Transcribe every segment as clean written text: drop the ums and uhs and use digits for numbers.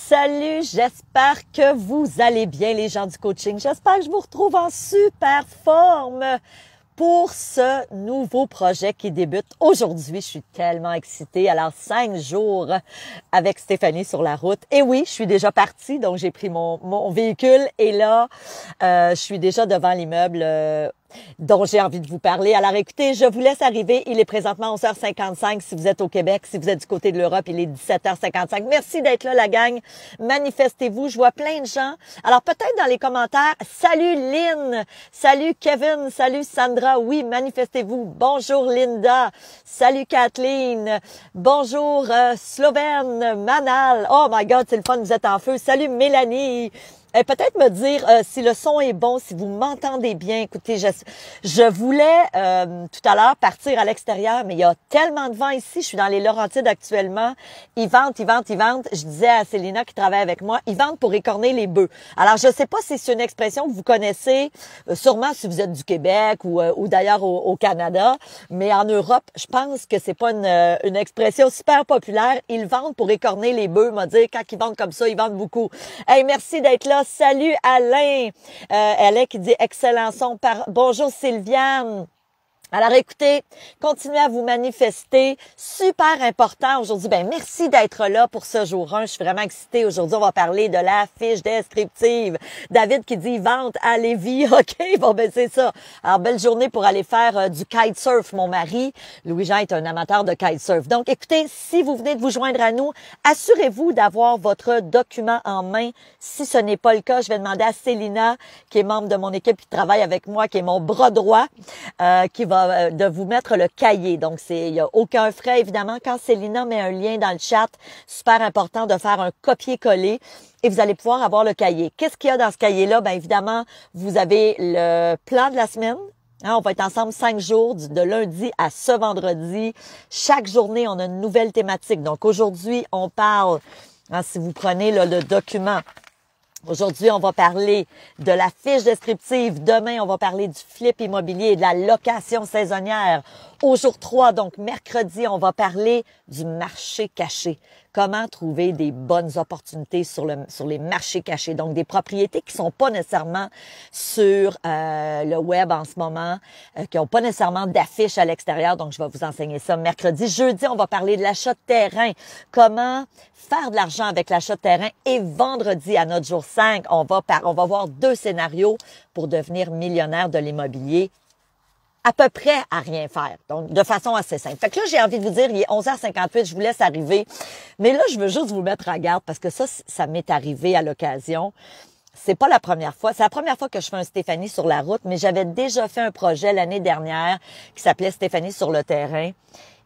Salut, j'espère que vous allez bien les gens du coaching. J'espère que je vous retrouve en super forme pour ce nouveau projet qui débute aujourd'hui. Je suis tellement excitée. Alors, 5 jours avec Stéphanie sur la route. Et oui, je suis déjà partie, donc j'ai pris mon véhicule et là, je suis déjà devant l'immeuble dont j'ai envie de vous parler. Alors écoutez, je vous laisse arriver. Il est présentement 11h55 si vous êtes au Québec. Si vous êtes du côté de l'Europe, il est 17h55. Merci d'être là, la gang. Manifestez-vous. Je vois plein de gens. Alors peut-être dans les commentaires, salut Lynn, salut Kevin, salut Sandra. Oui, manifestez-vous. Bonjour Linda, salut Kathleen, bonjour Slovène, Manal. Oh my God, c'est le fun, vous êtes en feu. Salut Mélanie. Peut-être me dire si le son est bon, si vous m'entendez bien. Écoutez, je voulais tout à l'heure partir à l'extérieur, mais il y a tellement de vent ici. Je suis dans les Laurentides actuellement. Ils ventent. Je disais à Célina qui travaille avec moi, ils ventent pour écorner les bœufs. Alors, je sais pas si c'est une expression que vous connaissez, sûrement si vous êtes du Québec ou d'ailleurs au Canada, mais en Europe, je pense que c'est pas une expression super populaire. Ils vendent pour écorner les bœufs. M'a dit, quand ils vendent comme ça, ils vendent beaucoup. Hey, merci d'être là. Salut Alain. Alain qui dit excellent son. Bonjour Sylviane. Alors écoutez, continuez à vous manifester. Super important aujourd'hui. Merci d'être là pour ce jour 1. Je suis vraiment excitée. Aujourd'hui, on va parler de la fiche descriptive. David qui dit vente à Lévis. OK, bon c'est ça. Alors belle journée pour aller faire du kitesurf. Mon mari, Louis-Jean, est un amateur de kitesurf. Donc écoutez, si vous venez de vous joindre à nous, assurez-vous d'avoir votre document en main. Si ce n'est pas le cas, je vais demander à Célina, qui est membre de mon équipe, qui travaille avec moi, qui est mon bras droit, qui va de vous mettre le cahier. Donc, il n'y a aucun frais, évidemment. Quand Célina met un lien dans le chat, super important de faire un copier-coller et vous allez pouvoir avoir le cahier. Qu'est-ce qu'il y a dans ce cahier-là? Évidemment, vous avez le plan de la semaine. On va être ensemble 5 jours, de lundi à ce vendredi. Chaque journée, on a une nouvelle thématique. Donc, aujourd'hui, on parle, si vous prenez le document, aujourd'hui, on va parler de la fiche descriptive. Demain, on va parler du flip immobilier et de la location saisonnière. Au jour 3, donc mercredi, on va parler du marché caché. Comment trouver des bonnes opportunités sur les marchés cachés. Donc, des propriétés qui sont pas nécessairement sur le web en ce moment, qui ont pas nécessairement d'affiches à l'extérieur. Donc, je vais vous enseigner ça mercredi. Jeudi, on va parler de l'achat de terrain. Comment faire de l'argent avec l'achat de terrain. Et vendredi, à notre jour 5, on va voir 2 scénarios pour devenir millionnaire de l'immobilier. À peu près à rien faire. Donc, de façon assez simple. Fait que là, j'ai envie de vous dire, il est 11h58, je vous laisse arriver. Mais là, je veux juste vous mettre à garde parce que ça m'est arrivé à l'occasion. C'est pas la première fois. C'est la première fois que je fais un Stéphanie sur la route, mais j'avais déjà fait un projet l'année dernière qui s'appelait Stéphanie sur le terrain.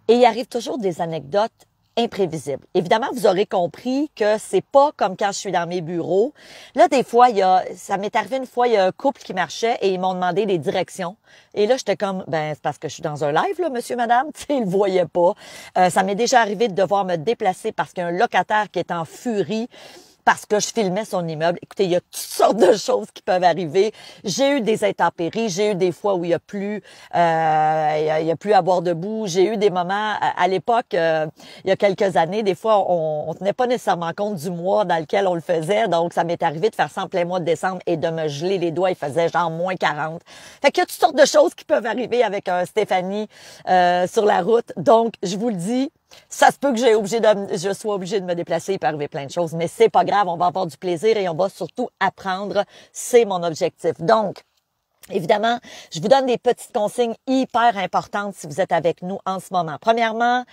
Et il arrive toujours des anecdotes imprévisible. Évidemment, vous aurez compris que c'est pas comme quand je suis dans mes bureaux. Là, des fois, ça m'est arrivé une fois, il y a un couple qui marchait et ils m'ont demandé des directions. Et là, j'étais comme, c'est parce que je suis dans un live, là, monsieur, madame. Tu sais, ils le voyaient pas. Ça m'est déjà arrivé de devoir me déplacer parce qu'il y a un locataire qui est en furie parce que je filmais son immeuble. Écoutez, il y a toutes sortes de choses qui peuvent arriver. J'ai eu des intempéries, j'ai eu des fois où il y a plus à boire debout. J'ai eu des moments à l'époque, il y a quelques années, des fois on tenait pas nécessairement compte du mois dans lequel on le faisait. Donc ça m'est arrivé de faire ça en plein mois de décembre et de me geler les doigts. Il faisait genre moins 40. Fait qu'il y a toutes sortes de choses qui peuvent arriver avec un Stéphanie sur la route. Donc je vous le dis. Ça se peut que je sois obligée de me déplacer, il peut arriver plein de choses, mais c'est pas grave, on va avoir du plaisir et on va surtout apprendre, c'est mon objectif. Donc, évidemment, je vous donne des petites consignes hyper importantes si vous êtes avec nous en ce moment. Premièrement,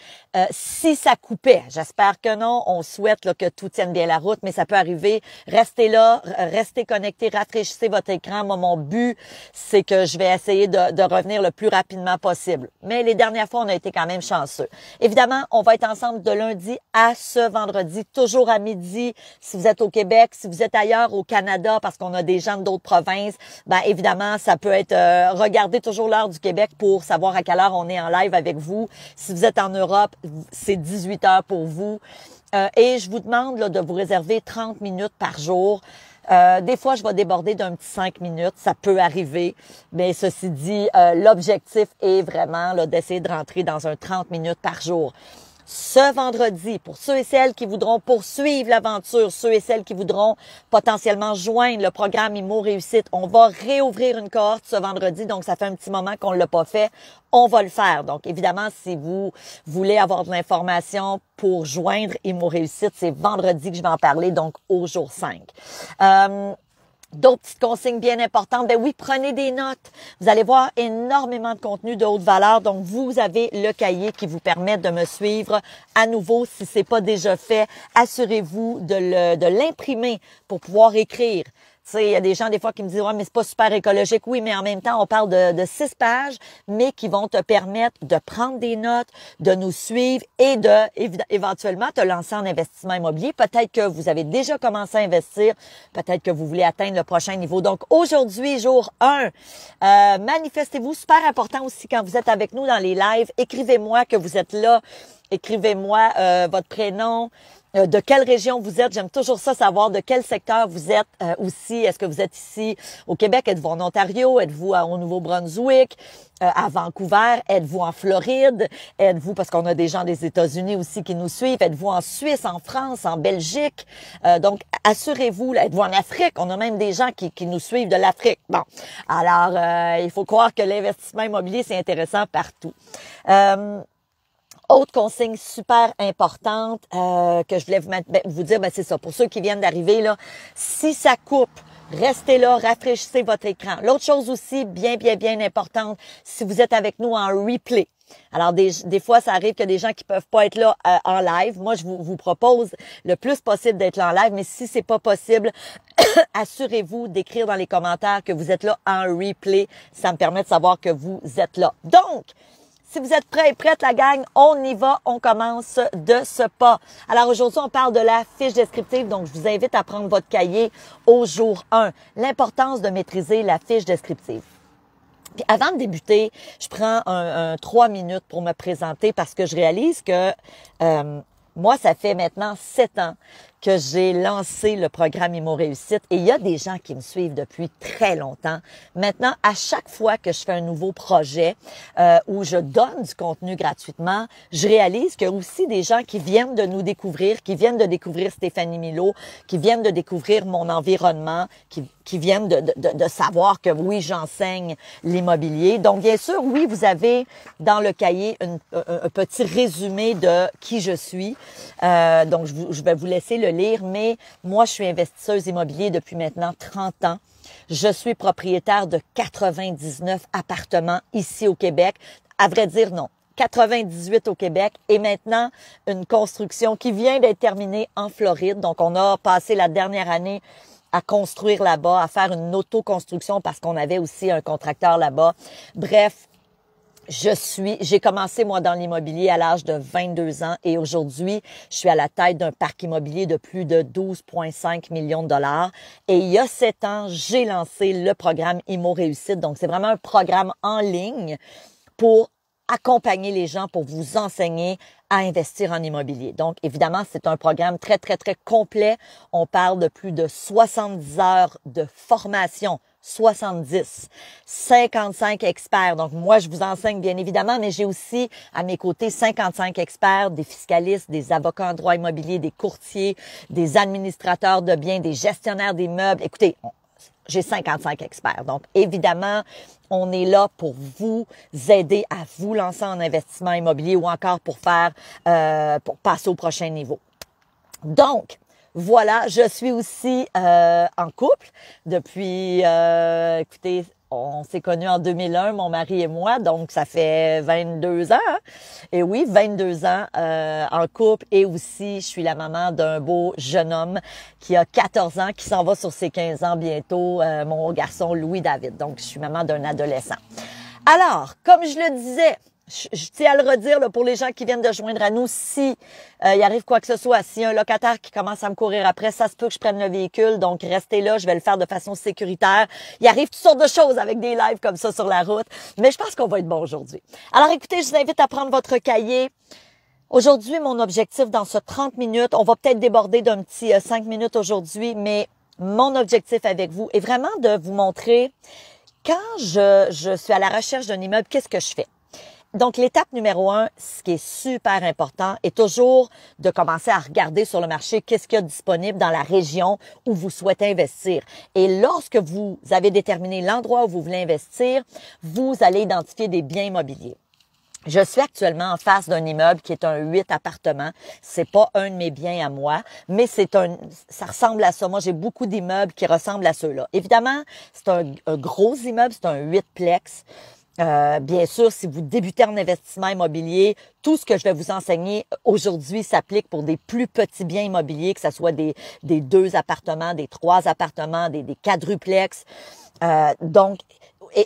si ça coupait, j'espère que non, on souhaite là, que tout tienne bien la route, mais ça peut arriver. Restez là, restez connectés, rafraîchissez votre écran. Moi, mon but, c'est que je vais essayer de revenir le plus rapidement possible. Mais les dernières fois, on a été quand même chanceux. Évidemment, on va être ensemble de lundi à ce vendredi, toujours à midi. Si vous êtes au Québec, si vous êtes ailleurs au Canada, parce qu'on a des gens d'autres provinces, évidemment, ça peut être, regardez toujours l'heure du Québec pour savoir à quelle heure on est en live avec vous. Si vous êtes en Europe, c'est 18 heures pour vous. Et je vous demande là, de vous réserver 30 minutes par jour. Des fois, je vais déborder d'un petit 5 minutes. Ça peut arriver. Mais ceci dit, l'objectif est vraiment là, d'essayer de rentrer dans un 30 minutes par jour. ce vendredi, pour ceux et celles qui voudront poursuivre l'aventure, ceux et celles qui voudront potentiellement joindre le programme IMO Réussite, on va réouvrir une cohorte ce vendredi, donc ça fait un petit moment qu'on ne l'a pas fait, on va le faire. Donc évidemment, si vous voulez avoir de l'information pour joindre IMO Réussite, c'est vendredi que je vais en parler, donc au jour 5. D'autres petites consignes bien importantes, ben oui, prenez des notes. Vous allez voir énormément de contenu de haute valeur. Donc, vous avez le cahier qui vous permet de me suivre à nouveau. Si c'est pas déjà fait, assurez-vous de l'imprimer pour pouvoir écrire. Tu sais, il y a des gens des fois qui me disent « Ouais, mais c'est pas super écologique. » Oui, mais en même temps, on parle de 6 pages, mais qui vont te permettre de prendre des notes, de nous suivre et de éventuellement te lancer en investissement immobilier. Peut-être que vous avez déjà commencé à investir, peut-être que vous voulez atteindre le prochain niveau. Donc, aujourd'hui, jour 1, manifestez-vous. Super important aussi quand vous êtes avec nous dans les lives. Écrivez-moi que vous êtes là. Écrivez-moi votre prénom. De quelle région vous êtes. J'aime toujours ça, savoir de quel secteur vous êtes aussi. Est-ce que vous êtes ici au Québec? Êtes-vous en Ontario? Êtes-vous au Nouveau-Brunswick? À Vancouver? Êtes-vous en Floride? Êtes-vous, parce qu'on a des gens des États-Unis aussi qui nous suivent, êtes-vous en Suisse, en France, en Belgique? Donc, assurez-vous, là, êtes-vous en Afrique? On a même des gens qui nous suivent de l'Afrique. Bon, alors, il faut croire que l'investissement immobilier, c'est intéressant partout. Autre consigne super importante que je voulais vous dire, c'est ça. Pour ceux qui viennent d'arriver, là, si ça coupe, restez là, rafraîchissez votre écran. L'autre chose aussi, bien importante, si vous êtes avec nous en replay. Alors, des fois, ça arrive que des gens qui peuvent pas être là en live. Moi, je vous propose le plus possible d'être là en live, mais si c'est pas possible, assurez-vous d'écrire dans les commentaires que vous êtes là en replay. Ça me permet de savoir que vous êtes là. Donc, si vous êtes prêts et prêtes, la gang, on y va, on commence de ce pas. Alors aujourd'hui, on parle de la fiche descriptive, donc je vous invite à prendre votre cahier au jour 1. L'importance de maîtriser la fiche descriptive. Puis avant de débuter, je prends un 3 minutes pour me présenter parce que je réalise que moi, ça fait maintenant 7 ans que j'ai lancé le programme IMO Réussite et il y a des gens qui me suivent depuis très longtemps. Maintenant, à chaque fois que je fais un nouveau projet où je donne du contenu gratuitement, je réalise qu'il y a aussi des gens qui viennent de nous découvrir, qui viennent de découvrir Stéphanie Milot, qui viennent de découvrir mon environnement, qui viennent de savoir que oui, j'enseigne l'immobilier. Donc, bien sûr, oui, vous avez dans le cahier un petit résumé de qui je suis. Donc, je vais vous laisser le lire, mais moi, je suis investisseuse immobilier depuis maintenant 30 ans. Je suis propriétaire de 99 appartements ici au Québec. À vrai dire, non. 98 au Québec et maintenant une construction qui vient d'être terminée en Floride. Donc, on a passé la dernière année à construire là-bas, à faire une autoconstruction parce qu'on avait aussi un contracteur là-bas. Bref, j'ai commencé, moi, dans l'immobilier à l'âge de 22 ans et aujourd'hui, je suis à la tête d'un parc immobilier de plus de 12,5 millions de dollars. Et il y a 7 ans, j'ai lancé le programme IMO Réussite. Donc, c'est vraiment un programme en ligne pour accompagner les gens, pour vous enseigner à investir en immobilier. Donc, évidemment, c'est un programme très complet. On parle de plus de 70 heures de formation. 70, 55 experts. Donc, moi, je vous enseigne bien évidemment, mais j'ai aussi à mes côtés 55 experts, des fiscalistes, des avocats en droit immobilier, des courtiers, des administrateurs de biens, des gestionnaires des meubles. Écoutez, j'ai 55 experts. Donc, évidemment, on est là pour vous aider à vous lancer en investissement immobilier ou encore pour passer au prochain niveau. Donc, voilà, je suis aussi en couple depuis, écoutez, on s'est connus en 2001, mon mari et moi, donc ça fait 22 ans. Hein? Et oui, 22 ans en couple et aussi, je suis la maman d'un beau jeune homme qui a 14 ans, qui s'en va sur ses 15 ans bientôt, mon garçon Louis-David. Donc, je suis maman d'un adolescent. Alors, comme je le disais, je tiens à le redire là, pour les gens qui viennent de joindre à nous, si il arrive quoi que ce soit, s'il y a un locataire qui commence à me courir après, ça se peut que je prenne le véhicule, donc restez là, je vais le faire de façon sécuritaire. Il arrive toutes sortes de choses avec des lives comme ça sur la route, mais je pense qu'on va être bon aujourd'hui. Alors écoutez, je vous invite à prendre votre cahier. Aujourd'hui, mon objectif dans ce 30 minutes, on va peut-être déborder d'un petit 5 minutes aujourd'hui, mais mon objectif avec vous est vraiment de vous montrer quand je suis à la recherche d'un immeuble, qu'est-ce que je fais? Donc, l'étape numéro 1, ce qui est super important, est toujours de commencer à regarder sur le marché qu'est-ce qu'il y a disponible dans la région où vous souhaitez investir. Et lorsque vous avez déterminé l'endroit où vous voulez investir, vous allez identifier des biens immobiliers. Je suis actuellement en face d'un immeuble qui est un 8 appartements. C'est pas un de mes biens à moi, mais ça ressemble à ça. Moi, j'ai beaucoup d'immeubles qui ressemblent à ceux-là. Évidemment, c'est un gros immeuble, c'est un 8-plex. Bien sûr, si vous débutez en investissement immobilier, tout ce que je vais vous enseigner aujourd'hui s'applique pour des plus petits biens immobiliers, que ce soit des 2 appartements, des 3 appartements, des quadruplex. Donc,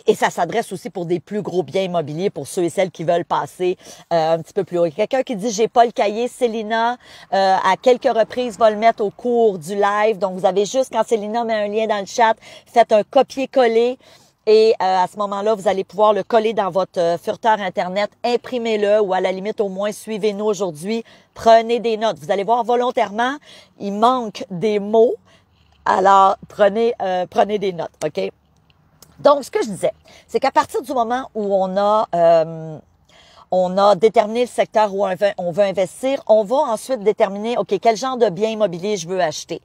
et ça s'adresse aussi pour des plus gros biens immobiliers, pour ceux et celles qui veulent passer un petit peu plus haut. Il y a quelqu'un qui dit « J'ai pas le cahier ». Célina, à quelques reprises, va le mettre au cours du live. Donc, vous avez juste, quand Célina met un lien dans le chat, faites un copier-coller. Et à ce moment-là, vous allez pouvoir le coller dans votre furteur Internet, imprimez-le ou à la limite, au moins, suivez-nous aujourd'hui. Prenez des notes. Vous allez voir volontairement, il manque des mots. Alors, prenez des notes, OK? Donc, ce que je disais, c'est qu'à partir du moment où on a déterminé le secteur où on veut investir, on va ensuite déterminer, OK, quel genre de bien immobilier je veux acheter.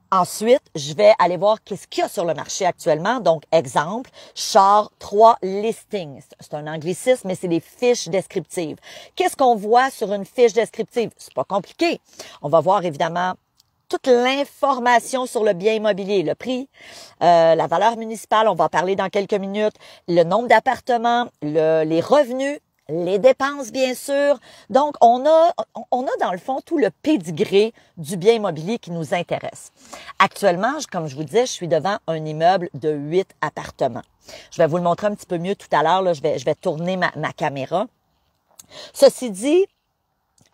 Ensuite, je vais aller voir qu'est-ce qu'il y a sur le marché actuellement. Donc, exemple, char 3 listings. C'est un anglicisme, mais c'est des fiches descriptives. Qu'est-ce qu'on voit sur une fiche descriptive? C'est pas compliqué. On va voir évidemment toute l'information sur le bien immobilier, le prix, la valeur municipale, on va en parler dans quelques minutes, le nombre d'appartements, les revenus, les dépenses, bien sûr. Donc, on a dans le fond tout le pédigré du bien immobilier qui nous intéresse. Actuellement, comme je vous disais, je suis devant un immeuble de 8 appartements. Je vais vous le montrer un petit peu mieux tout à l'heure. Je vais tourner ma caméra. Ceci dit,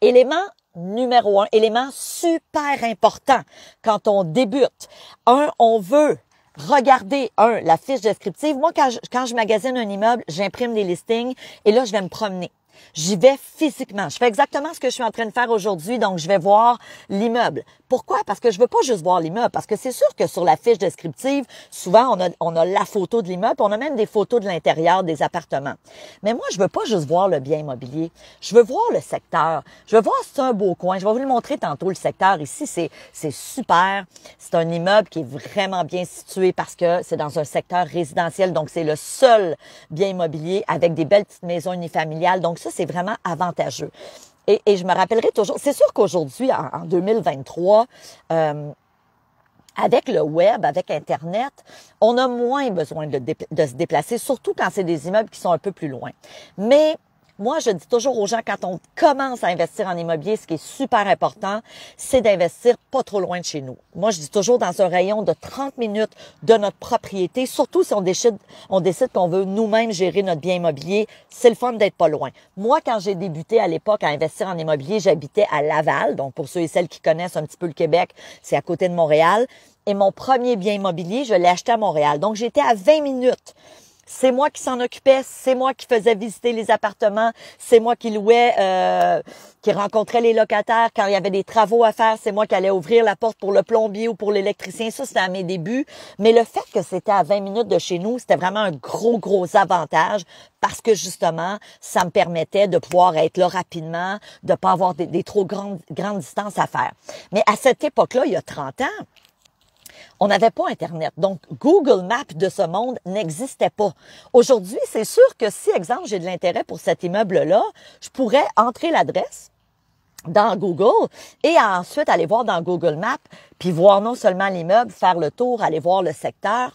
élément numéro 1, élément super important quand on débute. On veut regarder, la fiche descriptive. Moi, quand je magasine un immeuble, j'imprime des listings et là, je vais me promener. J'y vais physiquement. Je fais exactement ce que je suis en train de faire aujourd'hui, donc je vais voir l'immeuble. Pourquoi? Parce que je veux pas juste voir l'immeuble, parce que c'est sûr que sur la fiche descriptive, souvent, on a la photo de l'immeuble, on a même des photos de l'intérieur des appartements. Mais moi, je veux pas juste voir le bien immobilier. Je veux voir le secteur. Je veux voir si c'est un beau coin. Je vais vous le montrer tantôt, le secteur ici, c'est super. C'est un immeuble qui est vraiment bien situé parce que c'est dans un secteur résidentiel, donc c'est le seul bien immobilier avec des belles petites maisons unifamiliales. Donc ça, c'est vraiment avantageux. Et je me rappellerai toujours, c'est sûr qu'aujourd'hui, en 2023, avec le web, avec Internet, on a moins besoin de se déplacer, surtout quand c'est des immeubles qui sont un peu plus loin. Mais moi, je dis toujours aux gens, quand on commence à investir en immobilier, ce qui est super important, c'est d'investir pas trop loin de chez nous. Moi, je dis toujours dans un rayon de 30 minutes de notre propriété, surtout si on décide qu'on veut nous-mêmes gérer notre bien immobilier, c'est le fun d'être pas loin. Moi, quand j'ai débuté à l'époque à investir en immobilier, j'habitais à Laval. Donc, pour ceux et celles qui connaissent un petit peu le Québec, c'est à côté de Montréal. Et mon premier bien immobilier, je l'ai acheté à Montréal. Donc, j'étais à 20 minutes. C'est moi qui s'en occupais, c'est moi qui faisais visiter les appartements, c'est moi qui louais, qui rencontrais les locataires quand il y avait des travaux à faire, c'est moi qui allais ouvrir la porte pour le plombier ou pour l'électricien. Ça, c'était à mes débuts. Mais le fait que c'était à 20 minutes de chez nous, c'était vraiment un gros avantage parce que justement, ça me permettait de pouvoir être là rapidement, de pas avoir des trop grandes distances à faire. Mais à cette époque-là, il y a 30 ans, on n'avait pas Internet. Donc, Google Maps de ce monde n'existait pas. Aujourd'hui, c'est sûr que si, exemple, j'ai de l'intérêt pour cet immeuble-là, je pourrais entrer l'adresse dans Google et ensuite aller voir dans Google Maps, puis voir non seulement l'immeuble, faire le tour, aller voir le secteur.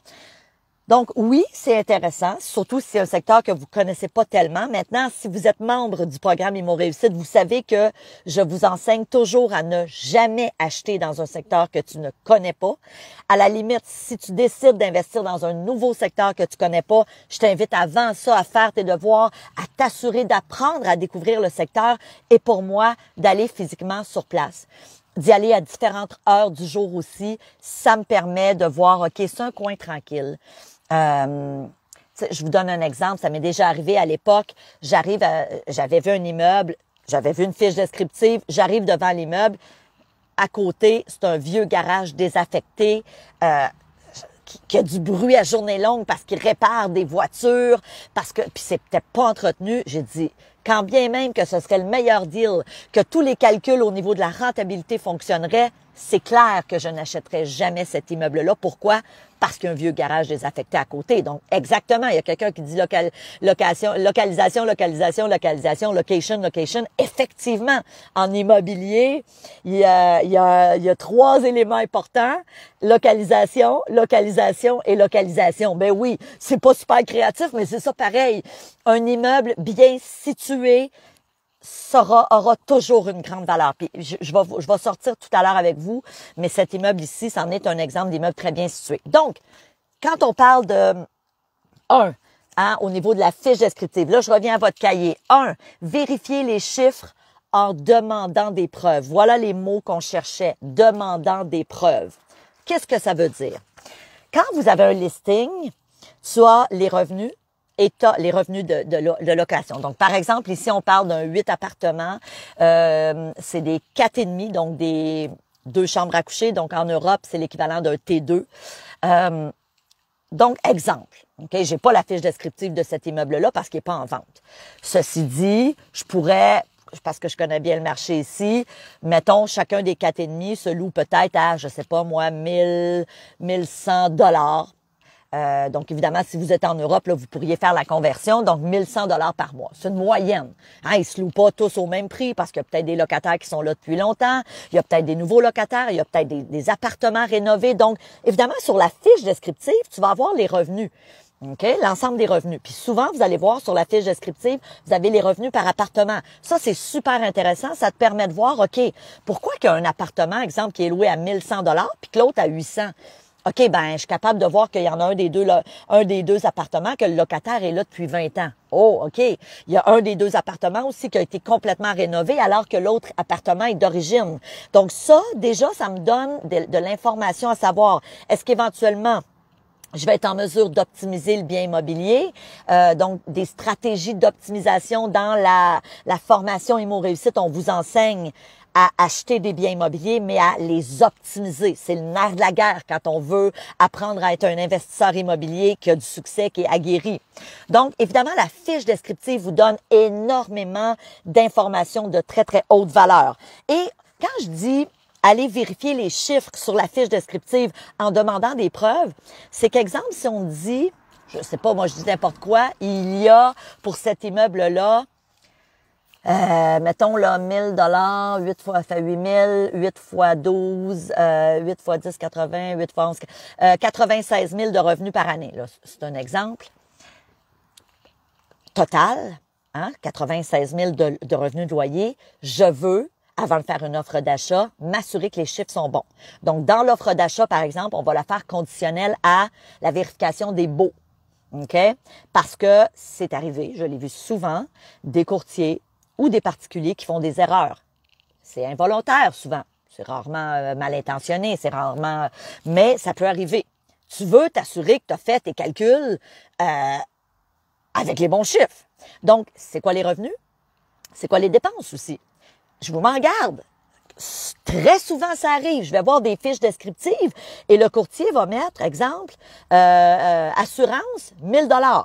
Donc, oui, c'est intéressant, surtout si c'est un secteur que vous connaissez pas tellement. Maintenant, si vous êtes membre du programme Immo Réussite, vous savez que je vous enseigne toujours à ne jamais acheter dans un secteur que tu ne connais pas. À la limite, si tu décides d'investir dans un nouveau secteur que tu connais pas, je t'invite avant ça à faire tes devoirs, à t'assurer d'apprendre à découvrir le secteur et pour moi, d'aller physiquement sur place. D'y aller à différentes heures du jour aussi, ça me permet de voir, OK, c'est un coin tranquille. Je vous donne un exemple, ça m'est déjà arrivé à l'époque, j'avais vu un immeuble, j'avais vu une fiche descriptive, j'arrive devant l'immeuble, à côté, c'est un vieux garage désaffecté, qui a du bruit à journée longue parce qu'il répare des voitures, puis c'est peut-être pas entretenu, j'ai dit, quand bien même que ce serait le meilleur deal, que tous les calculs au niveau de la rentabilité fonctionneraient, c'est clair que je n'achèterais jamais cet immeuble-là. Pourquoi? Parce qu'il y a un vieux garage désaffecté à côté. Donc, exactement, il y a quelqu'un qui dit localisation. Effectivement, en immobilier, il y a 3 éléments importants. Localisation. Ben oui, c'est pas super créatif, mais c'est ça pareil. Un immeuble bien situé aura toujours une grande valeur. Puis je vais sortir tout à l'heure avec vous, mais cet immeuble ici, c'en est un exemple d'immeuble très bien situé. Donc, quand on parle de au niveau de la fiche descriptive, là, je reviens à votre cahier. 1, vérifier les chiffres en demandant des preuves. Voilà les mots qu'on cherchait, demandant des preuves. Qu'est-ce que ça veut dire? Quand vous avez un listing, tu as les revenus, et tu as les revenus de location. Donc, par exemple, ici, on parle d'un 8 appartements. C'est des 4,5, donc des 2 chambres à coucher. Donc, en Europe, c'est l'équivalent d'un T2. Donc, exemple. OK, j'ai pas la fiche descriptive de cet immeuble-là parce qu'il n'est pas en vente. Ceci dit, je pourrais, parce que je connais bien le marché ici, mettons, chacun des 4,5 se loue peut-être à, je sais pas moi, 1,100 $. Donc, évidemment, si vous êtes en Europe, là, vous pourriez faire la conversion. Donc, 1 100 $ par mois. C'est une moyenne. Ils se louent pas tous au même prix parce qu'il y a peut-être des locataires qui sont là depuis longtemps. Il y a peut-être des nouveaux locataires. Il y a peut-être des appartements rénovés. Donc, évidemment, sur la fiche descriptive, tu vas avoir les revenus. OK? L'ensemble des revenus. Puis souvent, vous allez voir sur la fiche descriptive, vous avez les revenus par appartement. Ça, c'est super intéressant. Ça te permet de voir, OK, pourquoi qu'il y a un appartement, exemple, qui est loué à 1 100 $ puis que l'autre à 800. OK, ben, je suis capable de voir qu'il y en a un des deux appartements que le locataire est là depuis 20 ans. Oh, OK. Il y a un des 2 appartements aussi qui a été complètement rénové alors que l'autre appartement est d'origine. Donc ça, déjà, ça me donne de l'information à savoir, est-ce qu'éventuellement, je vais être en mesure d'optimiser le bien immobilier, donc des stratégies d'optimisation dans la formation Immo Réussite, on vous enseigne à acheter des biens immobiliers, mais à les optimiser. C'est le nerf de la guerre quand on veut apprendre à être un investisseur immobilier qui a du succès, qui est aguerri. Donc, évidemment, la fiche descriptive vous donne énormément d'informations de très, très haute valeur. Et quand je dis aller vérifier les chiffres sur la fiche descriptive en demandant des preuves, c'est qu'exemple, si on dit, je sais pas, moi je dis n'importe quoi, il y a pour cet immeuble-là, mettons là 1 000 $, 8 fois fait 8 000, 8 fois 12, 8 fois 10, 80, 8 fois 11, 96 000 de revenus par année. Là, c'est un exemple. Total, 96 000 de revenus de loyer. Je veux, avant de faire une offre d'achat, m'assurer que les chiffres sont bons. Donc, dans l'offre d'achat, par exemple, on va la faire conditionnelle à la vérification des baux. OK? Parce que c'est arrivé, je l'ai vu souvent, des courtiers ou des particuliers qui font des erreurs. C'est involontaire souvent. C'est rarement mal intentionné, c'est rarement... mais ça peut arriver. Tu veux t'assurer que tu as fait tes calculs avec les bons chiffres. Donc, c'est quoi les revenus? C'est quoi les dépenses aussi? Je vous m'en garde. Très souvent, ça arrive. Je vais voir des fiches descriptives et le courtier va mettre, exemple, assurance, 1 000 $.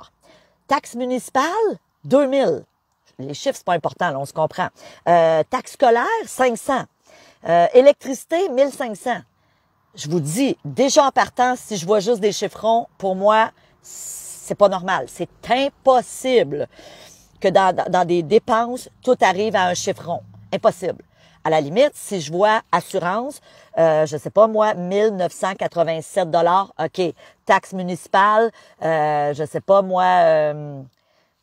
Taxe municipale, 2 000. Les chiffres, c'est pas important, là, on se comprend. Taxe scolaire, 500. Électricité, 1 500. Je vous dis, déjà en partant, si je vois juste des chiffrons, pour moi, c'est pas normal. C'est impossible que dans des dépenses, tout arrive à un chiffron. Impossible. À la limite, si je vois assurance, je sais pas moi, 1 987 $, OK. Taxe municipale, je sais pas moi,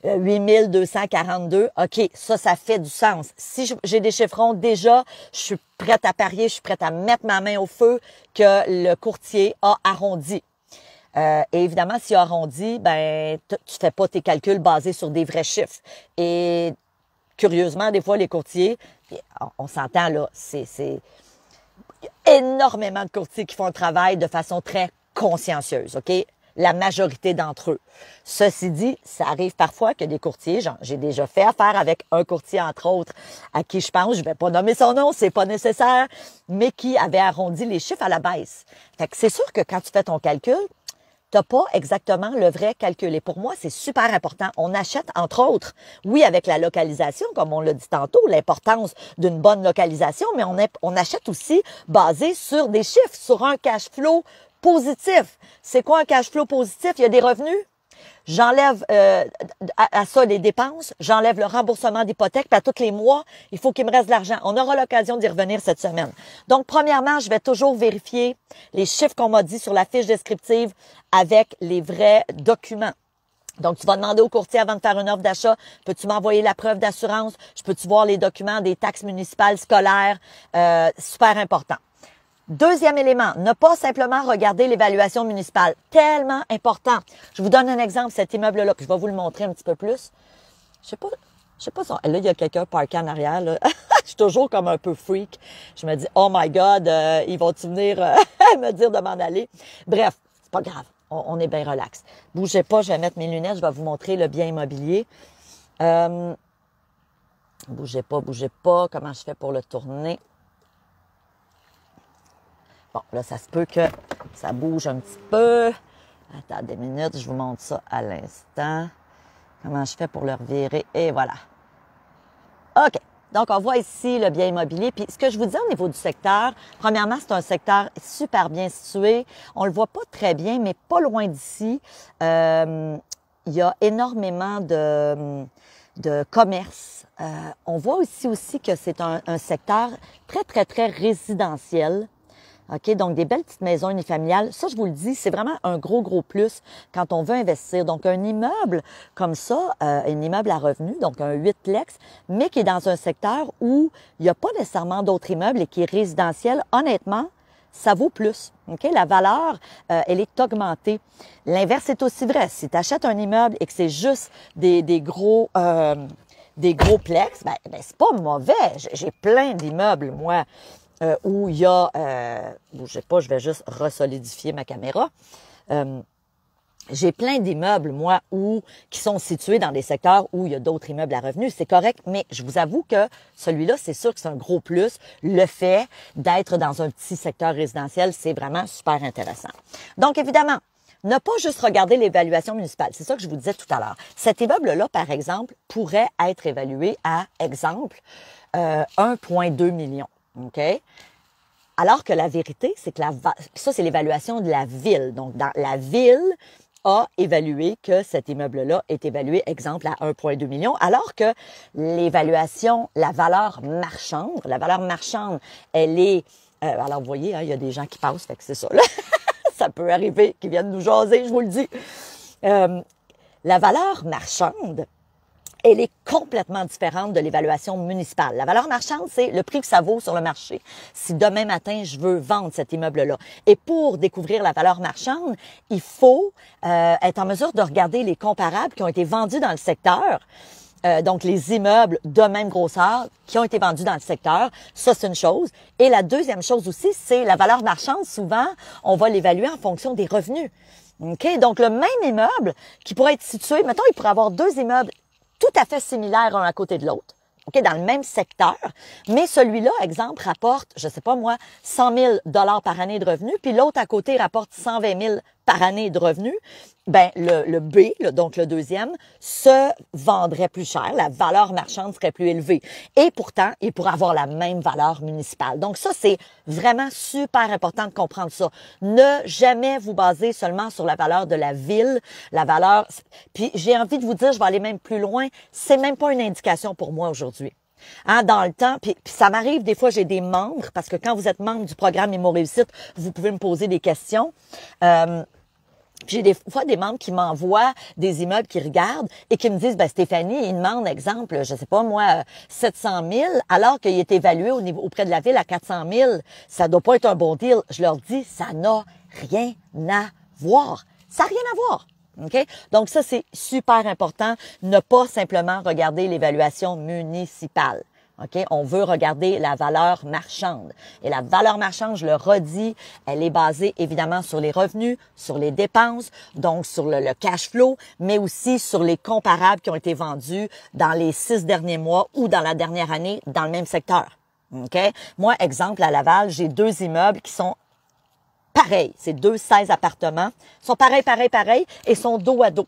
8 242, OK, ça fait du sens. Si j'ai des chiffrons, déjà, je suis prête à parier, je suis prête à mettre ma main au feu que le courtier a arrondi. Et évidemment, s'il a arrondi, ben, tu fais pas tes calculs basés sur des vrais chiffres. Et curieusement, des fois, les courtiers, on s'entend là, c'est il y a énormément de courtiers qui font le travail de façon très consciencieuse, OK? La majorité d'entre eux. Ceci dit, ça arrive parfois que des courtiers, j'ai déjà fait affaire avec un courtier, entre autres, à qui je pense, je vais pas nommer son nom, c'est pas nécessaire, mais qui avait arrondi les chiffres à la baisse. Fait que c'est sûr que quand tu fais ton calcul, t'as pas exactement le vrai calcul. Et pour moi, c'est super important. On achète, entre autres, oui, avec la localisation, comme on l'a dit tantôt, l'importance d'une bonne localisation, mais on achète aussi basé sur des chiffres, sur un cash flow positif. C'est quoi un cash flow positif? Il y a des revenus. J'enlève à ça les dépenses, j'enlève le remboursement d'hypothèque, puis à tous les mois, il faut qu'il me reste de l'argent. On aura l'occasion d'y revenir cette semaine. Donc, premièrement, je vais toujours vérifier les chiffres qu'on m'a dit sur la fiche descriptive avec les vrais documents. Donc, tu vas demander au courtier avant de faire une offre d'achat, peux-tu m'envoyer la preuve d'assurance? Je peux-tu voir les documents des taxes municipales scolaires? Super important. Deuxième élément, ne pas simplement regarder l'évaluation municipale. Tellement important. Je vous donne un exemple, cet immeuble-là, puis je vais vous le montrer un petit peu plus. Je sais pas si là, il y a quelqu'un parké en arrière, là. Je suis toujours comme un peu freak. Je me dis, oh my God, ils vont-tu venir me dire de m'en aller? Bref, c'est pas grave. On est bien relax. Bougez pas, je vais mettre mes lunettes, je vais vous montrer le bien immobilier. Bougez pas. Comment je fais pour le tourner? Bon, là, ça se peut que ça bouge un petit peu. Attendez 2 minutes, je vous montre ça à l'instant. Comment je fais pour le revirer? Et voilà. OK. Donc, on voit ici le bien immobilier. Puis, ce que je vous dis au niveau du secteur, premièrement, c'est un secteur super bien situé. On le voit pas très bien, mais pas loin d'ici. Il y a énormément de commerce. On voit aussi que c'est un secteur très, très, très résidentiel. OK, donc des belles petites maisons unifamiliales. Ça, je vous le dis, c'est vraiment un gros plus quand on veut investir. Donc, un immeuble comme ça, un immeuble à revenu, donc un 8plex, mais qui est dans un secteur où il n'y a pas nécessairement d'autres immeubles et qui est résidentiel, honnêtement, ça vaut plus. OK? La valeur, elle est augmentée. L'inverse est aussi vrai. Si tu achètes un immeuble et que c'est juste des gros plex, ben c'est pas mauvais. J'ai plein d'immeubles, moi, où il y a, bougez pas, je vais juste resolidifier ma caméra. J'ai plein d'immeubles, moi, qui sont situés dans des secteurs où il y a d'autres immeubles à revenus. C'est correct, mais je vous avoue que celui-là, c'est sûr que c'est un gros plus. Le fait d'être dans un petit secteur résidentiel, c'est vraiment super intéressant. Donc, évidemment, ne pas juste regarder l'évaluation municipale. C'est ça que je vous disais tout à l'heure. Cet immeuble-là, par exemple, pourrait être évalué à, exemple, 1,2 million. OK? Alors que la vérité, c'est que ça, c'est l'évaluation de la ville. Donc, la ville a évalué que cet immeuble-là est évalué, exemple, à 1,2 million, alors que l'évaluation, la valeur marchande, elle est... alors, vous voyez, hein, il y a des gens qui passent, fait que c'est ça, là. Ça peut arriver qu'ils viennent nous jaser, je vous le dis. La valeur marchande, elle est complètement différente de l'évaluation municipale. La valeur marchande, c'est le prix que ça vaut sur le marché. Si demain matin, je veux vendre cet immeuble-là. Et pour découvrir la valeur marchande, il faut être en mesure de regarder les comparables qui ont été vendus dans le secteur. Donc, les immeubles de même grosseur qui ont été vendus dans le secteur, ça, c'est une chose. Et la deuxième chose aussi, c'est la valeur marchande. Souvent, on va l'évaluer en fonction des revenus. OK? Donc, le même immeuble qui pourrait être situé, mettons, il pourrait avoir 2 immeubles tout à fait similaires un à côté de l'autre, OK, dans le même secteur, mais celui-là, exemple, rapporte, je sais pas moi, 100 000 $ par année de revenus, puis l'autre à côté rapporte 120 000 par année de revenus, ben le B, donc le deuxième, se vendrait plus cher, la valeur marchande serait plus élevée. Et pourtant, il pourrait avoir la même valeur municipale. Donc ça, c'est vraiment super important de comprendre ça. Ne jamais vous baser seulement sur la valeur de la ville, la valeur... Puis j'ai envie de vous dire, je vais aller même plus loin, c'est même pas une indication pour moi aujourd'hui. Hein, dans le temps, puis ça m'arrive, des fois, j'ai des membres, parce que quand vous êtes membre du programme Immo Réussite, vous pouvez me poser des questions. J'ai des fois des membres qui m'envoient des immeubles qu'ils regardent et qui me disent, ben Stéphanie, ils demandent, exemple, je sais pas moi, 700 000, alors qu'il est évalué auprès de la ville à 400 000. Ça doit pas être un bon deal. Je leur dis, ça n'a rien à voir. Ça n'a rien à voir. OK? Donc ça, c'est super important. Ne pas simplement regarder l'évaluation municipale. OK? On veut regarder la valeur marchande. Et la valeur marchande, je le redis, elle est basée évidemment sur les revenus, sur les dépenses, donc sur le cash flow, mais aussi sur les comparables qui ont été vendus dans les 6 derniers mois ou dans la dernière année dans le même secteur. OK? Moi, exemple, à Laval, j'ai 2 immeubles qui sont pareil. C'est 16 appartements. Ils sont pareils, et sont dos à dos.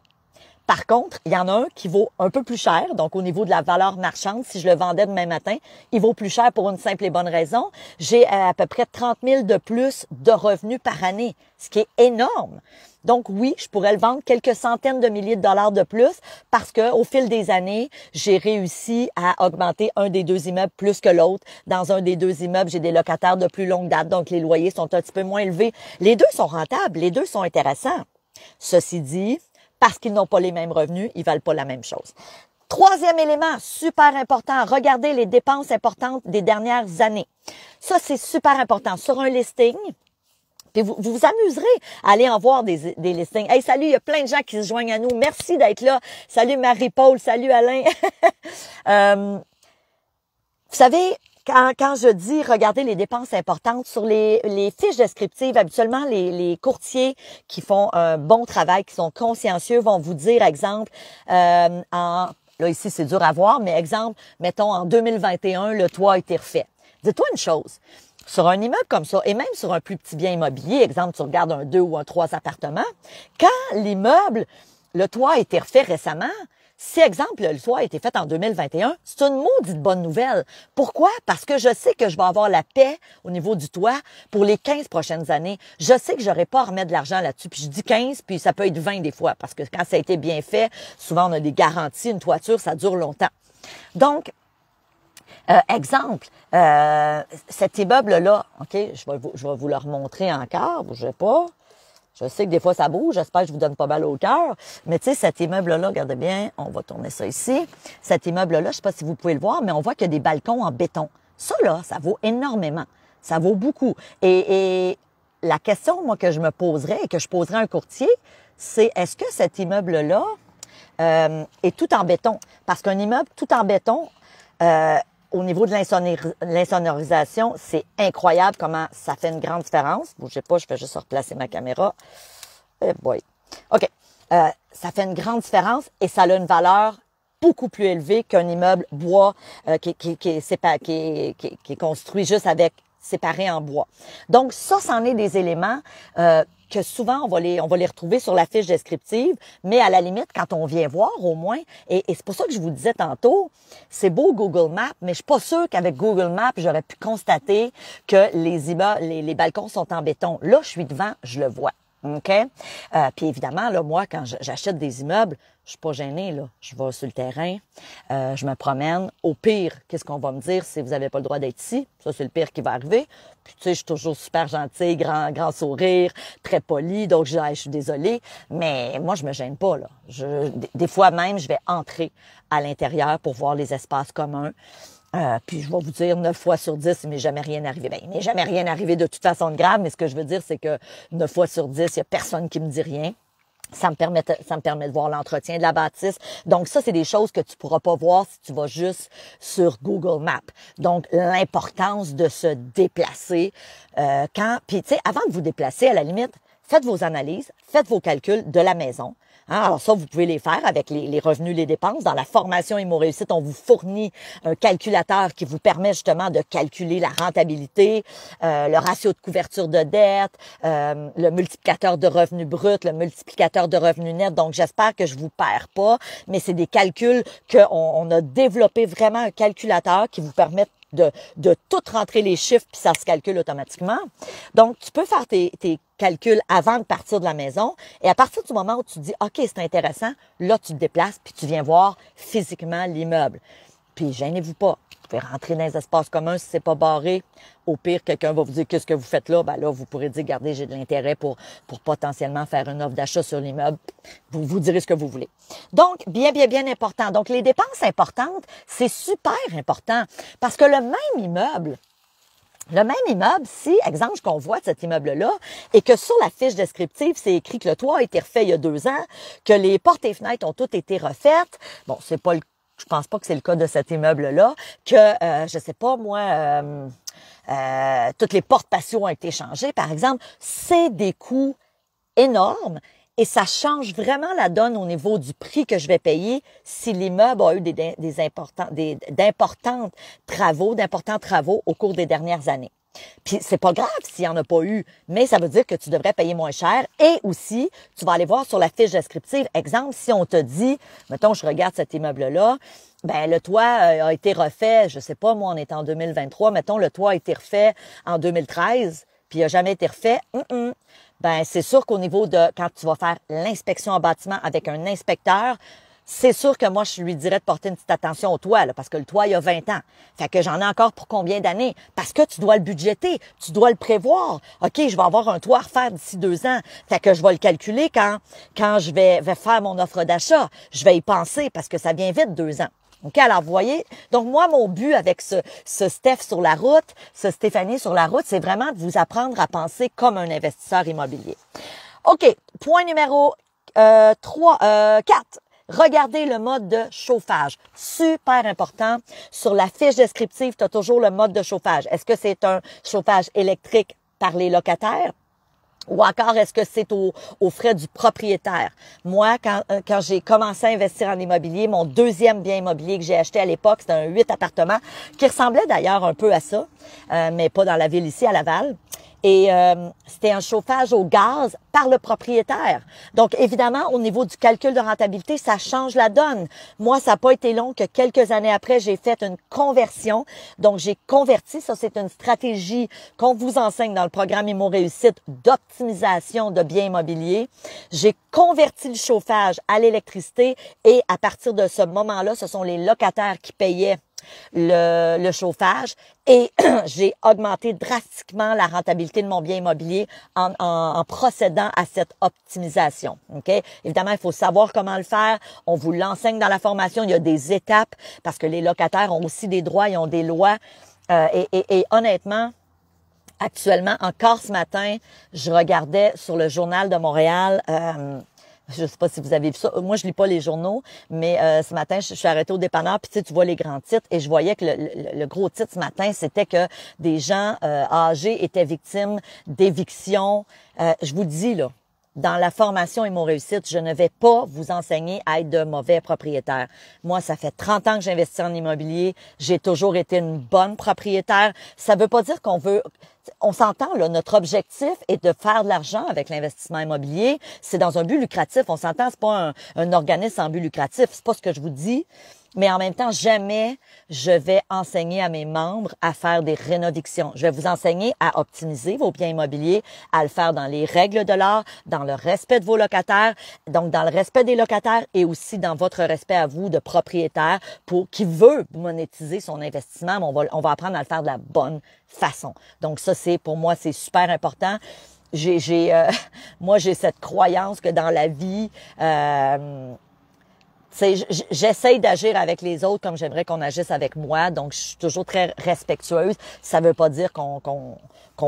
Par contre, il y en a un qui vaut un peu plus cher. Donc, au niveau de la valeur marchande, si je le vendais demain matin, il vaut plus cher pour une simple et bonne raison. J'ai à peu près 30 000 de plus de revenus par année, ce qui est énorme. Donc, oui, je pourrais le vendre quelques centaines de milliers de dollars de plus parce que au fil des années, j'ai réussi à augmenter un des deux immeubles plus que l'autre. Dans un des deux immeubles, j'ai des locataires de plus longue date, donc les loyers sont un petit peu moins élevés. Les deux sont rentables, les deux sont intéressants. Ceci dit, parce qu'ils n'ont pas les mêmes revenus, ils valent pas la même chose. Troisième élément, super important, regardez les dépenses importantes des dernières années. Ça, c'est super important. Sur un listing, puis vous vous amuserez à aller en voir des listings. Hey, salut, il y a plein de gens qui se joignent à nous. Merci d'être là. Salut Marie-Paul, salut Alain. Vous savez, quand je dis regarder les dépenses importantes sur les fiches descriptives, habituellement les courtiers qui font un bon travail, qui sont consciencieux, vont vous dire, exemple, là ici c'est dur à voir, mais exemple, mettons en 2021, le toit a été refait. Dis-toi une chose, sur un immeuble comme ça, et même sur un plus petit bien immobilier, exemple, tu regardes un 2 ou un 3 appartements, quand l'immeuble, le toit a été refait récemment, si, exemple, le toit a été fait en 2021, c'est une maudite bonne nouvelle. Pourquoi? Parce que je sais que je vais avoir la paix au niveau du toit pour les 15 prochaines années. Je sais que j'aurai pas à remettre de l'argent là-dessus. Puis je dis 15, puis ça peut être 20 des fois. Parce que quand ça a été bien fait, souvent on a des garanties. Une toiture, ça dure longtemps. Donc, exemple, cet immeuble-là, OK, je vais vous le remontrer encore. Bougez pas. Je sais que des fois, ça bouge. J'espère que je vous donne pas mal au cœur. Mais tu sais, cet immeuble-là, regardez bien, on va tourner ça ici. Cet immeuble-là, je sais pas si vous pouvez le voir, mais on voit qu'il y a des balcons en béton. Ça, là, ça vaut énormément. Ça vaut beaucoup. Et la question, moi, que je me poserais et que je poserais à un courtier, c'est est-ce que cet immeuble-là est tout en béton? Parce qu'un immeuble tout en béton, au niveau de l'insonorisation, c'est incroyable comment ça fait une grande différence. Bougez pas, je vais juste replacer ma caméra. Eh boy. OK. Ça fait une grande différence et ça a une valeur beaucoup plus élevée qu'un immeuble bois qui est construit juste avec séparé en bois. Donc, ça, c'en est des éléments que souvent, on va les retrouver sur la fiche descriptive, mais à la limite, quand on vient voir au moins, et c'est pour ça que je vous disais tantôt, c'est beau Google Maps, mais je suis pas sûre qu'avec Google Maps, j'aurais pu constater que les balcons sont en béton. Là, je suis devant, je le vois. OK? Puis évidemment, là, moi, quand j'achète des immeubles, je suis pas gênée, là. Je vais sur le terrain, je me promène. Au pire, qu'est-ce qu'on va me dire si vous avez pas le droit d'être ici? Ça, c'est le pire qui va arriver. Puis, tu sais, je suis toujours super gentille, grand sourire, très poli. Donc, je suis désolée. Mais moi, je me gêne pas, là. Des fois même, je vais entrer à l'intérieur pour voir les espaces communs. Puis je vais vous dire 9 fois sur 10, il m'est jamais rien arrivé. Ben, il m'est jamais rien arrivé de toute façon de grave, mais ce que je veux dire, c'est que 9 fois sur 10, il y a personne qui me dit rien. Ça me permet de voir l'entretien de la bâtisse. Donc, ça, c'est des choses que tu pourras pas voir si tu vas juste sur Google Maps. Donc, l'importance de se déplacer. Puis, tu sais, avant de vous déplacer, à la limite, faites vos analyses, faites vos calculs de la maison. Hein? Alors ça, vous pouvez les faire avec les revenus, les dépenses. Dans la formation Immo Réussite, on vous fournit un calculateur qui vous permet justement de calculer la rentabilité, le ratio de couverture de dette, le multiplicateur de revenus bruts, le multiplicateur de revenus nets. Donc, j'espère que je vous perds pas, mais c'est des calculs qu'on a développé vraiment un calculateur qui vous permet de tout rentrer les chiffres, puis ça se calcule automatiquement. Donc, tu peux faire tes calculs avant de partir de la maison. Et à partir du moment où tu te dis, OK, c'est intéressant, là, tu te déplaces, puis tu viens voir physiquement l'immeuble. Puis, gênez-vous pas. Vous pouvez rentrer dans les espaces communs si c'est pas barré. Au pire, quelqu'un va vous dire qu'est-ce que vous faites là. Ben là, vous pourrez dire, regardez, j'ai de l'intérêt pour potentiellement faire une offre d'achat sur l'immeuble. Vous direz ce que vous voulez. Donc, bien important. Donc, les dépenses importantes, c'est super important parce que le même immeuble, si, exemple, qu'on voit de cet immeuble-là, et que sur la fiche descriptive, c'est écrit que le toit a été refait il y a 2 ans, que les portes et fenêtres ont toutes été refaites. Bon, je pense pas que c'est le cas de cet immeuble-là, que, je sais pas, moi, toutes les portes patio ont été changées, par exemple. C'est des coûts énormes et ça change vraiment la donne au niveau du prix que je vais payer si l'immeuble a eu d'importants travaux au cours des dernières années. Puis c'est pas grave s'il n'y en a pas eu, mais ça veut dire que tu devrais payer moins cher. Et aussi, tu vas aller voir sur la fiche descriptive. Exemple, si on te dit, mettons, je regarde cet immeuble-là, ben le toit a été refait, je sais pas, moi, on est en 2023, mettons, le toit a été refait en 2013, puis il n'a jamais été refait. Ben c'est sûr qu'au niveau de, quand tu vas faire l'inspection en bâtiment avec un inspecteur, c'est sûr que moi, je lui dirais de porter une petite attention au toit, là, parce que le toit, il y a 20 ans. Fait que j'en ai encore pour combien d'années? Parce que tu dois le budgéter, tu dois le prévoir. OK, je vais avoir un toit à refaire d'ici 2 ans. Fait que je vais le calculer quand je vais faire mon offre d'achat. Je vais y penser parce que ça vient vite 2 ans. OK, alors vous voyez, donc moi, mon but avec ce Steph sur la route, ce Stéphanie sur la route, c'est vraiment de vous apprendre à penser comme un investisseur immobilier. OK, point numéro 4. Regardez le mode de chauffage. Super important. Sur la fiche descriptive, tu as toujours le mode de chauffage. Est-ce que c'est un chauffage électrique par les locataires? Ou encore, est-ce que c'est aux frais du propriétaire? Moi, quand j'ai commencé à investir en immobilier, mon deuxième bien immobilier que j'ai acheté à l'époque, c'était un 8 appartements, qui ressemblait d'ailleurs un peu à ça, mais pas dans la ville ici, à Laval. Et c'était un chauffage au gaz par le propriétaire. Donc, évidemment, au niveau du calcul de rentabilité, ça change la donne. Moi, ça n'a pas été long que quelques années après, j'ai fait une conversion. Donc, j'ai converti. Ça, c'est une stratégie qu'on vous enseigne dans le programme Immo Réussite d'optimisation de biens immobiliers. J'ai converti le chauffage à l'électricité et à partir de ce moment-là, ce sont les locataires qui payaient le chauffage et j'ai augmenté drastiquement la rentabilité de mon bien immobilier en procédant à cette optimisation. OK? Évidemment, il faut savoir comment le faire. On vous l'enseigne dans la formation. Il y a des étapes parce que les locataires ont aussi des droits, ils ont des lois. Et honnêtement, actuellement, encore ce matin, je regardais sur le Journal de Montréal. Je sais pas si vous avez vu ça. Moi, je lis pas les journaux, mais ce matin, je suis arrêtée au dépanneur, puis tu vois les grands titres, et je voyais que le gros titre ce matin, c'était que des gens âgés étaient victimes d'éviction. Je vous dis, là, dans la formation Immo Réussite, je ne vais pas vous enseigner à être de mauvais propriétaires. Moi, ça fait 30 ans que j'investis en immobilier. J'ai toujours été une bonne propriétaire. Ça veut pas dire qu'on veut... On s'entend, là, notre objectif est de faire de l'argent avec l'investissement immobilier. C'est dans un but lucratif. On s'entend, c'est pas un organisme sans but lucratif. C'est pas ce que je vous dis. Mais en même temps, jamais je vais enseigner à mes membres à faire des rénovictions. Je vais vous enseigner à optimiser vos biens immobiliers, à le faire dans les règles de l'art, dans le respect de vos locataires, donc dans le respect des locataires et aussi dans votre respect à vous de propriétaire qui veut monétiser son investissement. Mais on va apprendre à le faire de la bonne façon. Donc ça, pour moi, c'est super important. Moi, j'ai cette croyance que dans la vie... j'essaye d'agir avec les autres comme j'aimerais qu'on agisse avec moi. Donc, je suis toujours très respectueuse. Ça veut pas dire qu'on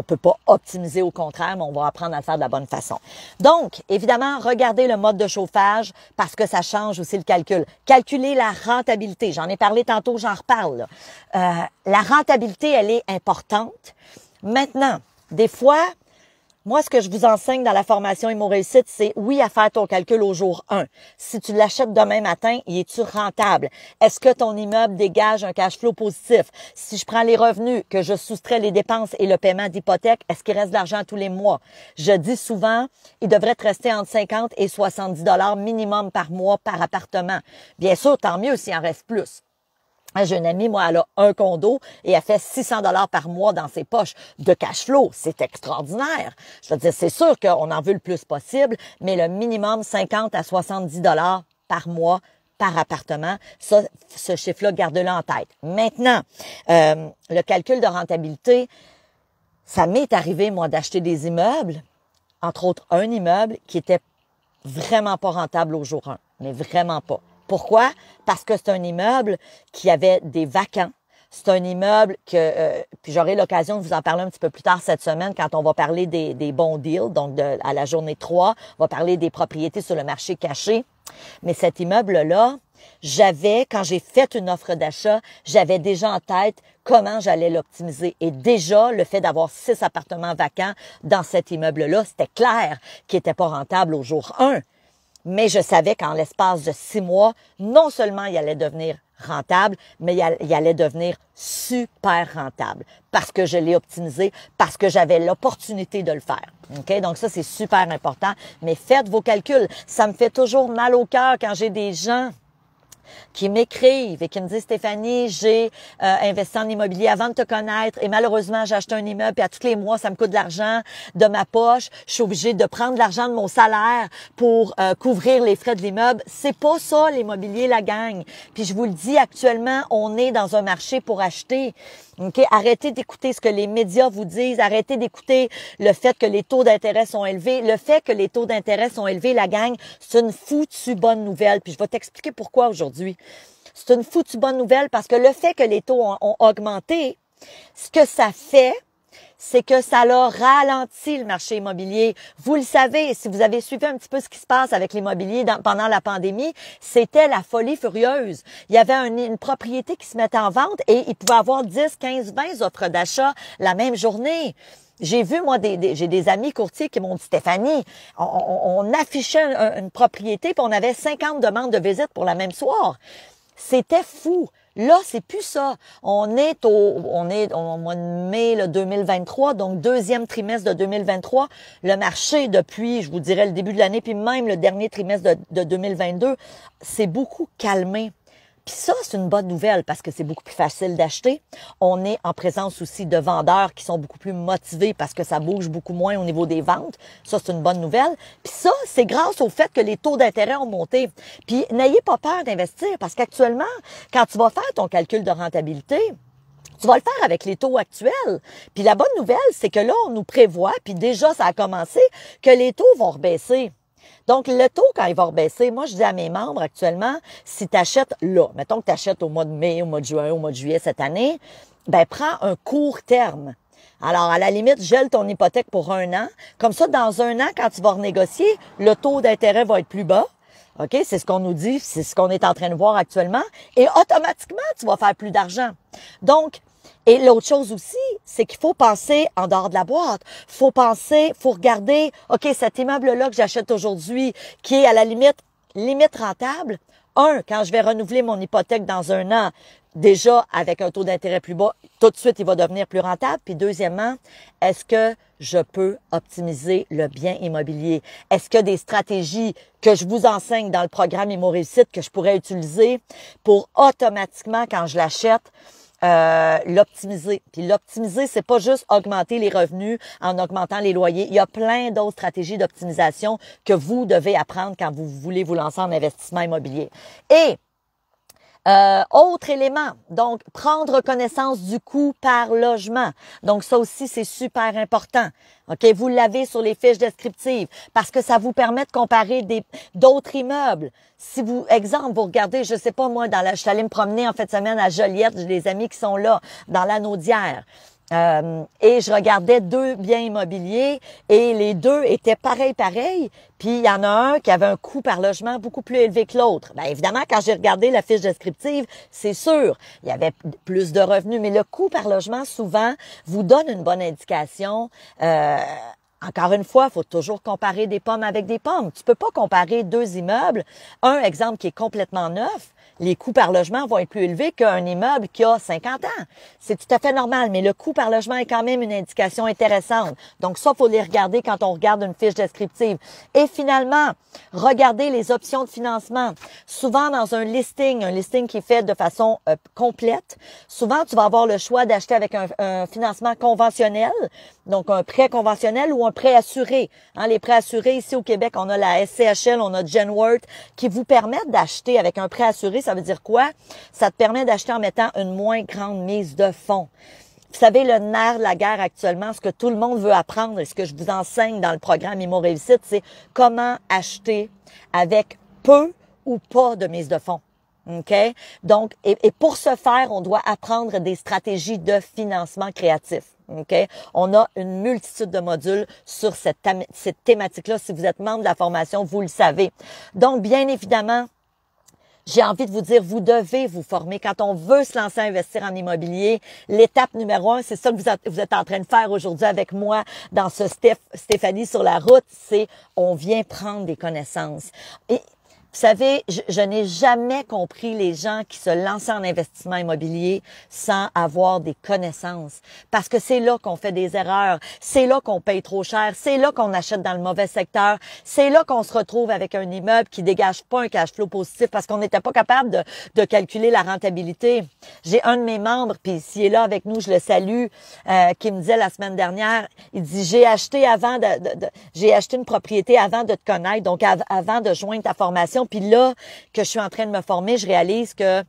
peut pas optimiser, au contraire, mais on va apprendre à le faire de la bonne façon. Donc, évidemment, regardez le mode de chauffage parce que ça change aussi le calcul. Calculez la rentabilité. J'en ai parlé tantôt, j'en reparle. La rentabilité, elle est importante. Maintenant, des fois... Moi, ce que je vous enseigne dans la formation Immo Réussite, c'est oui à faire ton calcul au jour 1. Si tu l'achètes demain matin, y es-tu rentable? Est-ce que ton immeuble dégage un cash flow positif? Si je prends les revenus, que je soustrais les dépenses et le paiement d'hypothèque, est-ce qu'il reste de l'argent tous les mois? Je dis souvent, il devrait te rester entre 50 et 70 $ minimum par mois par appartement. Bien sûr, tant mieux s'il en reste plus. J'ai une amie, moi, elle a un condo et elle fait 600 $ par mois dans ses poches de cash flow. C'est extraordinaire. Je veux dire, c'est sûr qu'on en veut le plus possible, mais le minimum 50 à 70 $ par mois par appartement, ça, ce chiffre-là, gardez-le en tête. Maintenant, le calcul de rentabilité, ça m'est arrivé, moi, d'acheter des immeubles, entre autres un immeuble qui était vraiment pas rentable au jour 1, mais vraiment pas. Pourquoi? Parce que c'est un immeuble qui avait des vacants. C'est un immeuble que, puis j'aurai l'occasion de vous en parler un petit peu plus tard cette semaine quand on va parler des bons deals, donc à la journée 3, on va parler des propriétés sur le marché caché. Mais cet immeuble-là, quand j'ai fait une offre d'achat, j'avais déjà en tête comment j'allais l'optimiser. Et déjà, le fait d'avoir 6 appartements vacants dans cet immeuble-là, c'était clair qu'il n'était pas rentable au jour 1. Mais je savais qu'en l'espace de 6 mois, non seulement il allait devenir rentable, mais il allait devenir super rentable parce que je l'ai optimisé, parce que j'avais l'opportunité de le faire. OK? Donc ça, c'est super important. Mais faites vos calculs. Ça me fait toujours mal au cœur quand j'ai des gens qui m'écrivent et qui me disent « Stéphanie, j'ai investi en immobilier avant de te connaître et malheureusement, j'ai acheté un immeuble et à tous les mois, ça me coûte de l'argent de ma poche. Je suis obligée de prendre l'argent de mon salaire pour couvrir les frais de l'immeuble. » C'est pas ça, l'immobilier, la gang. Puis je vous le dis, actuellement, on est dans un marché pour acheter. Okay? Arrêtez d'écouter ce que les médias vous disent. Arrêtez d'écouter le fait que les taux d'intérêt sont élevés. Le fait que les taux d'intérêt sont élevés, la gang, c'est une foutue bonne nouvelle. Puis je vais t'expliquer pourquoi aujourd'hui. C'est une foutue bonne nouvelle parce que le fait que les taux ont augmenté, ce que ça fait, c'est que ça l'a ralenti le marché immobilier. Vous le savez, si vous avez suivi un petit peu ce qui se passe avec l'immobilier pendant la pandémie, c'était la folie furieuse. Il y avait une propriété qui se mettait en vente et il pouvait avoir 10, 15, 20 offres d'achat la même journée. J'ai vu, moi, j'ai des amis courtiers qui m'ont dit « Stéphanie, on affichait une propriété puis on avait 50 demandes de visite pour la même soir. » C'était fou. Là, c'est plus ça. On est au mois de mai là, 2023, donc deuxième trimestre de 2023. Le marché, depuis, je vous dirais, le début de l'année, puis même le dernier trimestre de 2022, c'est beaucoup calmé. Puis ça, c'est une bonne nouvelle parce que c'est beaucoup plus facile d'acheter. On est en présence aussi de vendeurs qui sont beaucoup plus motivés parce que ça bouge beaucoup moins au niveau des ventes. Ça, c'est une bonne nouvelle. Puis ça, c'est grâce au fait que les taux d'intérêt ont monté. Puis n'ayez pas peur d'investir parce qu'actuellement, quand tu vas faire ton calcul de rentabilité, tu vas le faire avec les taux actuels. Puis la bonne nouvelle, c'est que là, on nous prévoit, puis déjà, ça a commencé, que les taux vont rebaisser. Donc, le taux, quand il va rebaisser, moi, je dis à mes membres actuellement, si tu achètes là, mettons que tu achètes au mois de mai, au mois de juin, au mois de juillet cette année, ben prends un court terme. Alors, à la limite, gèle ton hypothèque pour 1 an. Comme ça, dans 1 an, quand tu vas renégocier, le taux d'intérêt va être plus bas. OK? C'est ce qu'on nous dit, c'est ce qu'on est en train de voir actuellement. Et automatiquement, tu vas faire plus d'argent. Donc, et l'autre chose aussi, c'est qu'il faut penser en dehors de la boîte. Faut regarder, OK, cet immeuble-là que j'achète aujourd'hui, qui est à la limite rentable. Quand je vais renouveler mon hypothèque dans 1 an, déjà avec un taux d'intérêt plus bas, tout de suite, il va devenir plus rentable. Puis deuxièmement, est-ce que je peux optimiser le bien immobilier? Est-ce qu'il y a des stratégies que je vous enseigne dans le programme Immo Réussite que je pourrais utiliser pour automatiquement, quand je l'achète, l'optimiser. Puis l'optimiser, c'est pas juste augmenter les revenus en augmentant les loyers. Il y a plein d'autres stratégies d'optimisation que vous devez apprendre quand vous voulez vous lancer en investissement immobilier. Et autre élément, donc prendre connaissance du coût par logement. Donc ça aussi, c'est super important. OK, vous l'avez sur les fiches descriptives parce que ça vous permet de comparer d'autres immeubles. Si vous, exemple, vous regardez, je sais pas moi, je suis allée me promener en fin de semaine à Joliette, j'ai des amis qui sont là, dans la Naudière. Et je regardais 2 biens immobiliers et les 2 étaient pareil. Puis il y en a un qui avait un coût par logement beaucoup plus élevé que l'autre. Bien évidemment, quand j'ai regardé la fiche descriptive, c'est sûr, il y avait plus de revenus, mais le coût par logement souvent vous donne une bonne indication. Encore une fois, il faut toujours comparer des pommes avec des pommes. Tu peux pas comparer 2 immeubles. Un exemple qui est complètement neuf, les coûts par logement vont être plus élevés qu'un immeuble qui a 50 ans. C'est tout à fait normal, mais le coût par logement est quand même une indication intéressante. Donc ça, il faut les regarder quand on regarde une fiche descriptive. Et finalement, regardez les options de financement. Souvent, dans un listing qui est fait de façon complète, souvent, tu vas avoir le choix d'acheter avec un financement conventionnel, donc un prêt conventionnel ou un prêt assuré. Les prêts assurés, ici au Québec, on a la SCHL, on a Genworth, qui vous permettent d'acheter avec un prêt assuré. Ça veut dire quoi? Ça te permet d'acheter en mettant une moins grande mise de fonds. Vous savez, le nerf de la guerre actuellement, ce que tout le monde veut apprendre et ce que je vous enseigne dans le programme Immo Réussite, c'est comment acheter avec peu ou pas de mise de fonds. OK? Donc, et pour ce faire, on doit apprendre des stratégies de financement créatif. OK? On a une multitude de modules sur cette thématique-là. Si vous êtes membre de la formation, vous le savez. Donc, bien évidemment, j'ai envie de vous dire, vous devez vous former. Quand on veut se lancer à investir en immobilier, l'étape numéro 1, c'est ça que vous êtes en train de faire aujourd'hui avec moi dans ce Stéphanie sur la route, c'est on vient prendre des connaissances. Et Vous savez, je n'ai jamais compris les gens qui se lançaient en investissement immobilier sans avoir des connaissances. Parce que c'est là qu'on fait des erreurs, c'est là qu'on paye trop cher, c'est là qu'on achète dans le mauvais secteur, c'est là qu'on se retrouve avec un immeuble qui dégage pas un cash flow positif parce qu'on n'était pas capable de calculer la rentabilité. J'ai un de mes membres, puis s'il est là avec nous, je le salue, qui me disait la semaine dernière, il dit, j'ai acheté une propriété avant de te connaître, donc avant de joindre ta formation. Puis là, que je suis en train de me former, je réalise que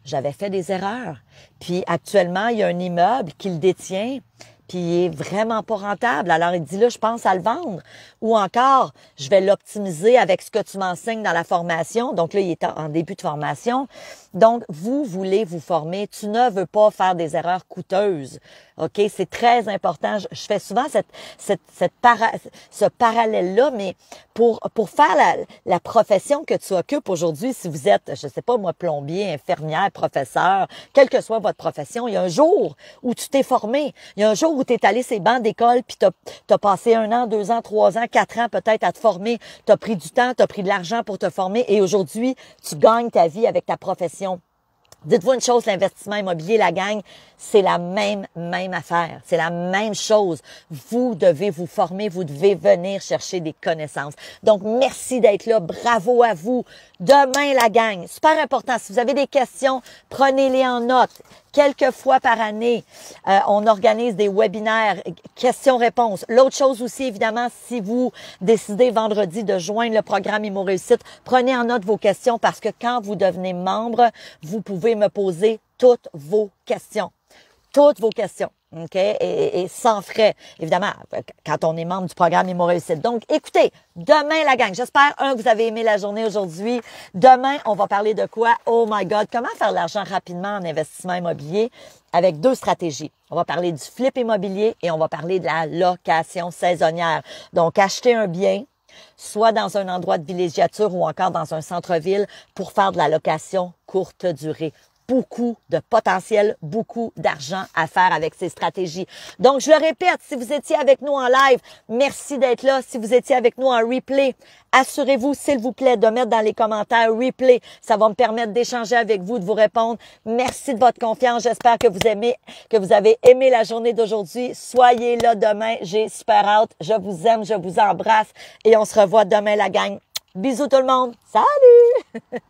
j'avais fait des erreurs. Puis actuellement, il y a un immeuble qui le détient, puis il est vraiment pas rentable. Alors, il dit là, je pense à le vendre. Ou encore, je vais l'optimiser avec ce que tu m'enseignes dans la formation. Donc là, il est en début de formation. Donc, vous voulez vous former. Tu ne veux pas faire des erreurs coûteuses. OK? C'est très important. Je fais souvent ce parallèle-là, mais pour faire la profession que tu occupes aujourd'hui, si vous êtes, je sais pas moi, plombier, infirmière, professeur, quelle que soit votre profession, il y a un jour où tu t'es formé. Il y a un jour où tu es allé ces bancs d'école, puis t'as passé 1 an, 2 ans, 3 ans, 4 ans peut-être à te former. Tu as pris du temps, tu as pris de l'argent pour te former et aujourd'hui, tu gagnes ta vie avec ta profession. Dites-vous une chose, l'investissement immobilier, la gang, c'est la même affaire. C'est la même chose. Vous devez vous former, vous devez venir chercher des connaissances. Donc, merci d'être là. Bravo à vous. Demain, la gang, super important. Si vous avez des questions, prenez-les en note. Quelques fois par année, on organise des webinaires, questions-réponses. L'autre chose aussi, évidemment, si vous décidez vendredi de joindre le programme Immo Réussite, prenez en note vos questions parce que quand vous devenez membre, vous pouvez me poser toutes vos questions. Toutes vos questions, OK? Et sans frais, évidemment, quand on est membre du programme Immo Réussite. Donc, écoutez, demain, la gang, j'espère, que vous avez aimé la journée aujourd'hui. Demain, on va parler de quoi? Oh my God, comment faire de l'argent rapidement en investissement immobilier avec 2 stratégies. On va parler du flip immobilier et on va parler de la location saisonnière. Donc, acheter un bien, soit dans un endroit de villégiature ou encore dans un centre-ville pour faire de la location courte durée. Beaucoup de potentiel, beaucoup d'argent à faire avec ces stratégies. Donc, je le répète, si vous étiez avec nous en live, merci d'être là. Si vous étiez avec nous en replay, assurez-vous, s'il vous plaît, de mettre dans les commentaires replay. Ça va me permettre d'échanger avec vous, de vous répondre. Merci de votre confiance. J'espère que vous avez aimé la journée d'aujourd'hui. Soyez là demain. J'ai super hâte. Je vous aime, je vous embrasse et on se revoit demain, la gang. Bisous tout le monde. Salut!